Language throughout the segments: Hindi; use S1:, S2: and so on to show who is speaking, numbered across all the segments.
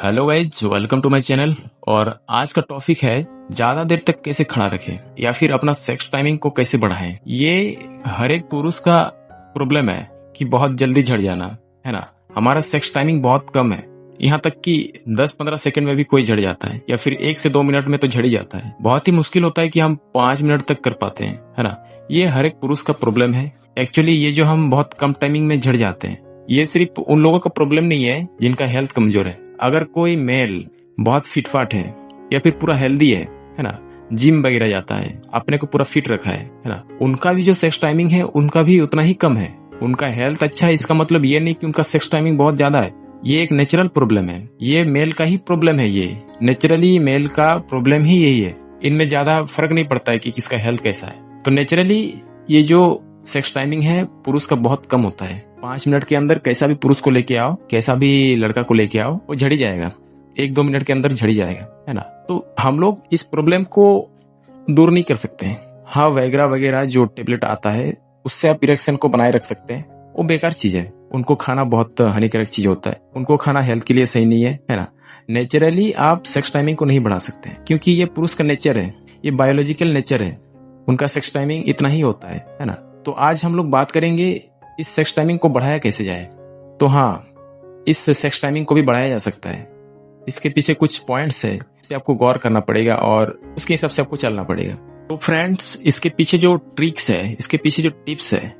S1: Hello guys, welcome to my channel. और आज का टॉपिक है ज्यादा देर तक कैसे खड़ा रखें या फिर अपना सेक्स टाइमिंग को कैसे बढ़ाएं। ये हर एक पुरुष का प्रॉब्लम है कि बहुत जल्दी झड़ जाना, है ना। हमारा सेक्स टाइमिंग बहुत कम है, यहाँ तक कि 10-15 सेकंड में भी कोई झड़ जाता है या फिर 1 से 2 मिनट में तो झड़ ही जाता है। बहुत ही मुश्किल होता है कि हम 5 मिनट तक कर पाते हैं, है ना। ये हर एक पुरुष का प्रॉब्लम है। एक्चुअली ये जो हम बहुत कम टाइमिंग में झड़ जाते हैं, ये सिर्फ उन लोगों का प्रॉब्लम नहीं है जिनका हेल्थ कमजोर है। अगर कोई मेल बहुत फिटफाट है या फिर पूरा हेल्दी है ना, जिम वगैरह जाता है, अपने को पूरा फिट रखा है ना, उनका भी जो सेक्स टाइमिंग है उनका भी उतना ही कम है। उनका हेल्थ अच्छा है, इसका मतलब ये नहीं कि उनका सेक्स टाइमिंग बहुत ज्यादा है। ये एक नेचुरल प्रॉब्लम है, ये मेल का ही प्रॉब्लम है। ये नेचुरली मेल का प्रॉब्लम ही यही है। इनमें ज्यादा फर्क नहीं पड़ता है कि किसका हेल्थ कैसा है। तो नेचुरली ये जो सेक्स टाइमिंग है पुरुष का बहुत कम होता है। 5 मिनट के अंदर कैसा भी पुरुष को लेके आओ, कैसा भी लड़का को लेके आओ, वो झड़ी जाएगा। 1-2 मिनट के अंदर झड़ी जाएगा, है ना। तो हम लोग इस प्रॉब्लम को दूर नहीं कर सकते हैं। हाँ, वैगरा वगैरह जो टेबलेट आता है उससे आप इरेक्शन को बनाए रख सकते हैं, वो बेकार चीज है। उनको खाना बहुत हानिकारक चीज होता है, उनको खाना हेल्थ के लिए सही नहीं है ना। नेचुरली आप सेक्स टाइमिंग को नहीं बढ़ा सकते क्योंकि ये पुरुष का नेचर है, ये बायोलॉजिकल नेचर है। उनका सेक्स टाइमिंग इतना ही होता है ना। तो आज हम लोग बात करेंगे इस सेक्स टाइमिंग को बढ़ाया कैसे जाए। तो हाँ, इस सेक्स टाइमिंग को भी बढ़ाया जा सकता है। इसके पीछे कुछ पॉइंट्स है, इसे आपको गौर करना पड़ेगा और उसके हिसाब से आपको चलना पड़ेगा। तो फ्रेंड्स, इसके पीछे जो ट्रिक्स है, इसके पीछे जो टिप्स है,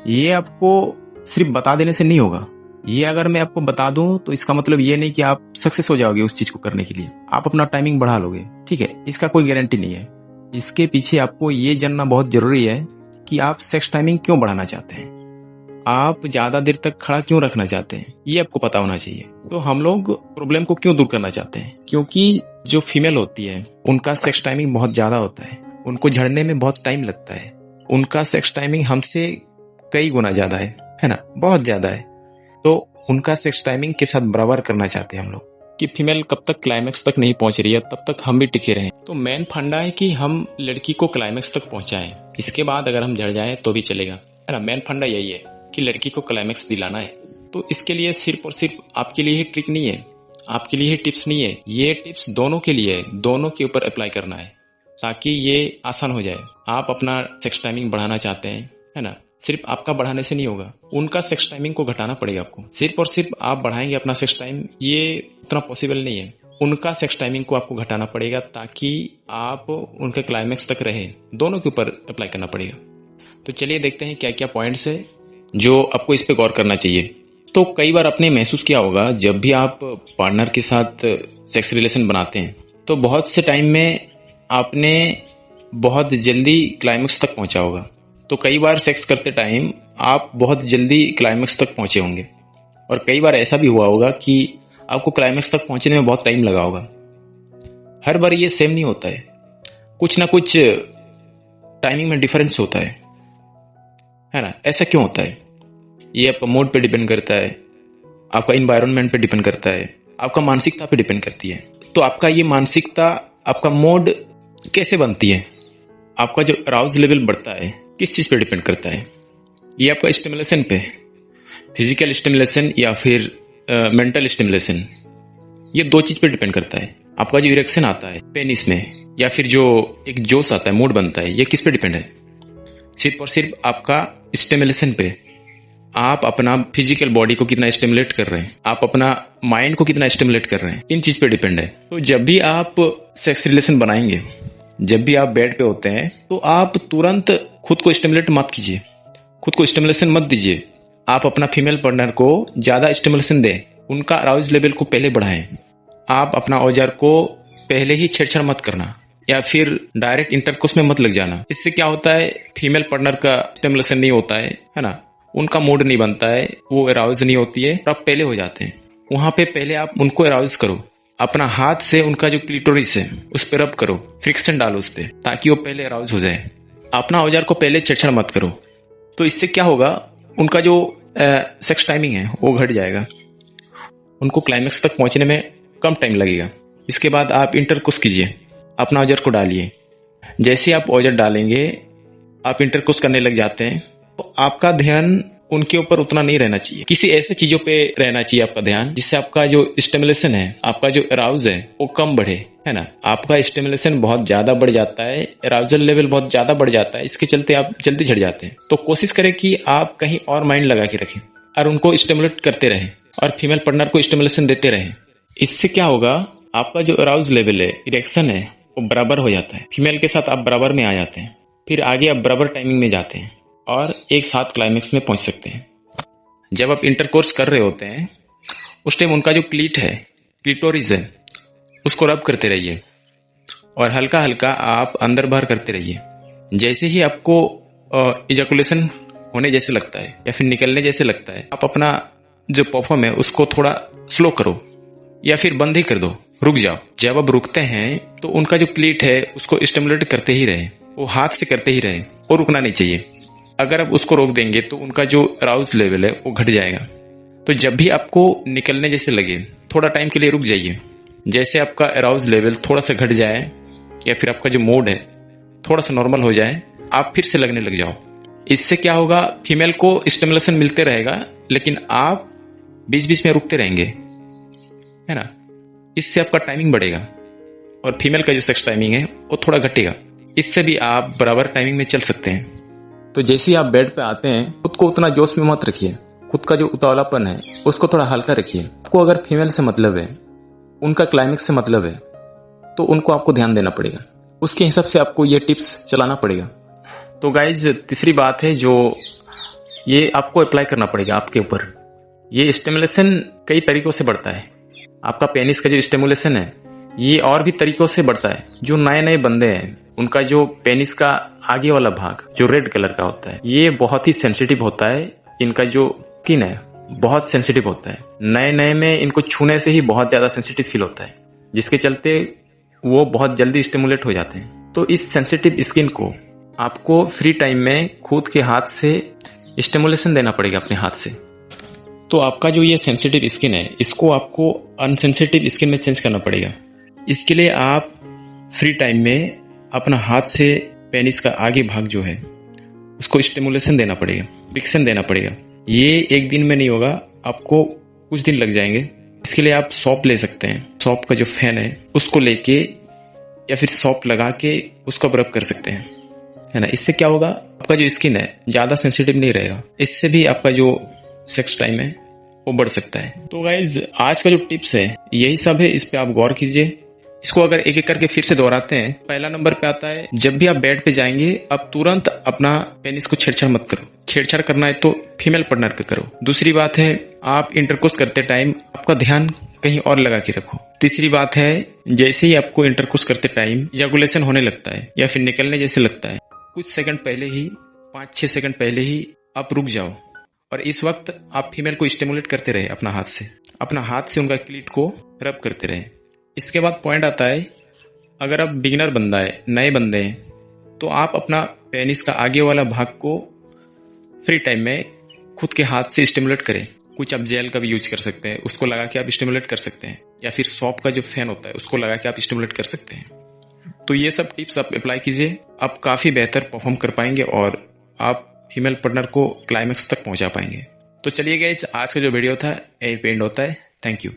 S1: ये आपको सिर्फ बता देने से नहीं होगा। ये अगर मैं आपको बता दूं तो इसका मतलब ये नहीं कि आप सक्सेस हो जाओगे उस चीज को करने के लिए। आप अपना टाइमिंग बढ़ा लोगे, ठीक है, इसका कोई गारंटी नहीं है। इसके पीछे आपको ये जानना बहुत जरूरी है कि आप सेक्स टाइमिंग क्यों बढ़ाना चाहते हैं, आप ज्यादा देर तक खड़ा क्यों रखना चाहते हैं, ये आपको पता होना चाहिए। तो हम लोग प्रॉब्लम को क्यों दूर करना चाहते हैं, क्योंकि जो फीमेल होती है उनका सेक्स टाइमिंग बहुत ज्यादा होता है, उनको झड़ने में बहुत टाइम लगता है। उनका सेक्स टाइमिंग हमसे कई गुना ज्यादा है ना, बहुत ज्यादा है। तो उनका सेक्स टाइमिंग के साथ बराबर करना चाहते हैं हम लोग कि फीमेल कब तक क्लाइमेक्स तक नहीं पहुंच रही है तब तक हम भी टिके रहें। तो मेन फंडा है कि हम लड़की को क्लाइमेक्स तक पहुंचाएं, इसके बाद अगर हम झड़ जाएं तो भी चलेगा, है ना। मेन फंडा यही है कि लड़की को क्लाइमेक्स दिलाना है। तो इसके लिए सिर्फ और सिर्फ आपके लिए ही ट्रिक नहीं है, आपके लिए ही टिप्स नहीं है, ये टिप्स दोनों के लिए है, दोनों के ऊपर अप्लाई करना है ताकि ये आसान हो जाए। आप अपना सेक्स टाइमिंग बढ़ाना चाहते हैं, है ना, सिर्फ आपका बढ़ाने से नहीं होगा, उनका सेक्स टाइमिंग को घटाना पड़ेगा आपको। सिर्फ और सिर्फ आप बढ़ाएंगे अपना सेक्स टाइम, ये उतना पॉसिबल नहीं है। उनका सेक्स टाइमिंग को आपको घटाना पड़ेगा ताकि आप उनके क्लाइमेक्स तक रहे, दोनों के ऊपर अप्लाई करना पड़ेगा। तो चलिए देखते हैं क्या क्या पॉइंट्स है जो आपको इस पे गौर करना चाहिए। तो कई बार आपने महसूस किया होगा, जब भी आप पार्टनर के साथ सेक्स रिलेशन बनाते हैं तो बहुत से टाइम में आपने बहुत जल्दी क्लाइमेक्स तक पहुंचा होगा। तो कई बार सेक्स करते टाइम आप बहुत जल्दी क्लाइमेक्स तक पहुंचे होंगे और कई बार ऐसा भी हुआ होगा कि आपको क्लाइमेक्स तक पहुंचने में बहुत टाइम लगा होगा। हर बार ये सेम नहीं होता है, कुछ ना कुछ टाइमिंग में डिफरेंस होता है ना। ऐसा क्यों होता है? ये आपका मूड पे डिपेंड करता है, आपका इन्वायरमेंट पे डिपेंड करता है, आपका मानसिकता पे डिपेंड करती है। तो आपका ये मानसिकता, आपका मूड कैसे बनती है, आपका जो अराउज लेवल बढ़ता है किस चीज पे डिपेंड करता है? ये आपका स्टिमुलेशन पे, फिजिकल स्टिमुलेशन या फिर मेंटल स्टिमुलेशन, ये 2 चीज पे डिपेंड करता है। आपका जो इरेक्शन आता है पेनिस में या फिर जो एक जोश आता है, मूड बनता है, ये किस पे डिपेंड है? सिर्फ और सिर्फ आपका स्टिमुलेशन पे। आप अपना फिजिकल बॉडी को कितना स्टिमुलेट कर रहे हैं, आप अपना माइंड को कितना स्टिमुलेट कर रहे हैं, इन चीज पे डिपेंड है। तो जब भी आप सेक्स रिलेशन बनाएंगे, जब भी आप बेड पे होते हैं, तो आप तुरंत खुद को स्टिमुलेट मत कीजिए, खुद को स्टिमुलेशन मत दीजिए। आप अपना फीमेल पार्टनर को ज्यादा स्टिमुलेशन दें, उनका अराउज लेवल को पहले बढ़ाएं। आप अपना औजार को पहले ही छेड़छाड़ मत करना या फिर डायरेक्ट इंटरकोर्स में मत लग जाना। इससे क्या होता है, फीमेल पार्टनर का स्टिमुलेशन नहीं होता है ना, उनका मूड नहीं बनता है, वो अराउज नहीं होती है, तो आप पहले हो जाते हैं। वहां पे पहले आप उनको अराउज करो, अपना हाथ से उनका जो क्लिटोरिस है उस पर रब करो, फ्रिक्शन डालो उस पर, ताकि वो पहले अराउज हो जाए। अपना औजार को पहले छेड़छाड़ मत करो। तो इससे क्या होगा, उनका जो सेक्स टाइमिंग है वो घट जाएगा, उनको क्लाइमेक्स तक पहुंचने में कम टाइम लगेगा। इसके बाद आप इंटरकोर्स कीजिए, अपना औजार को डालिए। जैसे आप औजार डालेंगे, आप इंटरकोर्स करने लग जाते हैं, तो आपका ध्यान उनके ऊपर उतना नहीं रहना चाहिए। किसी ऐसे चीजों पे रहना चाहिए आपका ध्यान जिससे आपका जो स्टिमुलेशन है, आपका जो अराउज है वो कम बढ़े, है ना। आपका स्टिमुलेशन बहुत ज्यादा बढ़ जाता है, अराउजल लेवल बहुत ज्यादा बढ़ जाता है, इसके चलते आप जल्दी झड़ जाते हैं। तो कोशिश करें कि आप कहीं और माइंड लगा के रखें और उनको स्टिमुलेट करते रहें और फीमेल पार्टनर को स्टिमुलेशन देते रहें। इससे क्या होगा, आपका जो अराउज लेवल है, इरेक्शन है, वो बराबर हो जाता है। फीमेल के साथ आप बराबर में आ जाते हैं, फिर आगे आप बराबर टाइमिंग में जाते हैं और एक साथ क्लाइमेक्स में पहुंच सकते हैं। जब आप इंटरकोर्स कर रहे होते हैं उस टाइम उनका जो क्लीट है, क्लिटोरिस है, उसको रब करते रहिए और हल्का हल्का आप अंदर बाहर करते रहिए। जैसे ही आपको इजैकुलेशन होने जैसे लगता है या फिर निकलने जैसे लगता है, आप अपना जो परफॉर्म है उसको थोड़ा स्लो करो या फिर बंद ही कर दो, रुक जाओ। जब आप रुकते हैं तो उनका जो क्लीट है उसको स्टिमुलेट करते ही रहे, वो हाथ से करते ही रहे और रुकना नहीं चाहिए। अगर आप उसको रोक देंगे तो उनका जो अराउज लेवल है वो घट जाएगा। तो जब भी आपको निकलने जैसे लगे, थोड़ा टाइम के लिए रुक जाइए। जैसे आपका अराउज लेवल थोड़ा सा घट जाए या फिर आपका जो मोड है थोड़ा सा नॉर्मल हो जाए, आप फिर से लगने लग जाओ। इससे क्या होगा, फीमेल को स्टिमुलेशन मिलते रहेगा लेकिन आप बीच बीच में रुकते रहेंगे, है ना। इससे आपका टाइमिंग बढ़ेगा और फीमेल का जो सेक्स टाइमिंग है वो थोड़ा घटेगा। इससे भी आप बराबर टाइमिंग में चल सकते हैं। तो जैसे ही आप बेड पे आते हैं, खुद को उतना जोश में मत रखिए, खुद का जो उतावलापन है उसको थोड़ा हल्का रखिए। आपको अगर फीमेल से मतलब है, उनका क्लाइमेक्स से मतलब है, तो उनको आपको ध्यान देना पड़ेगा, उसके हिसाब से आपको ये टिप्स चलाना पड़ेगा। तो गाइज, तीसरी बात है जो ये आपको अप्लाई करना पड़ेगा आपके ऊपर। ये स्टिमुलेशन कई तरीकों से बढ़ता है। आपका पेनिस का जो स्टिमुलेशन है ये और भी तरीकों से बढ़ता है। जो नए नए बंदे हैं उनका जो पेनिस का आगे वाला भाग जो रेड कलर का होता है, ये बहुत ही सेंसिटिव होता है। इनका जो स्किन है बहुत सेंसिटिव होता है। नए नए में इनको छूने से ही बहुत ज्यादा सेंसिटिव फील होता है, जिसके चलते वो बहुत जल्दी स्टिमुलेट हो जाते हैं। तो इस सेंसिटिव स्किन को आपको फ्री टाइम में खुद के हाथ से स्टिमुलेशन देना पड़ेगा अपने हाथ से। तो आपका जो ये सेंसिटिव स्किन है इसको आपको अनसेंसिटिव स्किन में चेंज करना पड़ेगा। इसके लिए आप फ्री टाइम में अपना हाथ से पेनिस का आगे भाग जो है उसको स्टिमुलेशन देना पड़ेगा, फ्रिक्शन देना पड़ेगा। ये एक दिन में नहीं होगा, आपको कुछ दिन लग जाएंगे। इसके लिए आप सॉप ले सकते हैं। सॉप का जो फैन है उसको लेके या फिर सॉप लगा के उसको रब कर सकते हैं, है ना। इससे क्या होगा, आपका जो स्किन है ज्यादा सेंसिटिव नहीं रहेगा। इससे भी आपका जो सेक्स टाइम है वो बढ़ सकता है। तो गाइज, आज का जो टिप्स है यही सब है, इस पे आप गौर कीजिए। इसको अगर एक एक करके फिर से दोहराते हैं, पहला नंबर पे आता है, जब भी आप बेड पे जाएंगे आप तुरंत अपना पेनिस को छेड़छाड़ मत करो। छेड़छाड़ करना है तो फीमेल पार्टनर पे करो। दूसरी बात है, आप इंटरकोर्स करते टाइम आपका ध्यान कहीं और लगा के रखो। तीसरी बात है, जैसे ही आपको इंटरकोर्स करते टाइम इजैकुलेशन होने लगता है या फिर निकलने जैसे लगता है, कुछ सेकंड पहले ही, 5-6 सेकंड पहले ही आप रुक जाओ और इस वक्त आप फीमेल को स्टिमुलेट करते रहे अपना हाथ से उनका क्लीट को रब करते रहे। इसके बाद पॉइंट आता है, अगर आप बिगिनर बंदा है, नए बंदे हैं, तो आप अपना पेनिस का आगे वाला भाग को फ्री टाइम में खुद के हाथ से स्टिमुलेट करें। कुछ आप जेल का भी यूज कर सकते हैं, उसको लगा के आप स्टिमुलेट कर सकते हैं, या फिर सॉप का जो फैन होता है उसको लगा के आप स्टिमुलेट कर सकते हैं। तो ये सब टिप्स आप अप्लाई कीजिए, आप काफी बेहतर परफॉर्म कर पाएंगे और आप फीमेल पार्टनर को क्लाइमेक्स तक पहुंचा पाएंगे। तो चलिए गाइस, आज का जो वीडियो था यहीं पे एंड होता है। Thank you.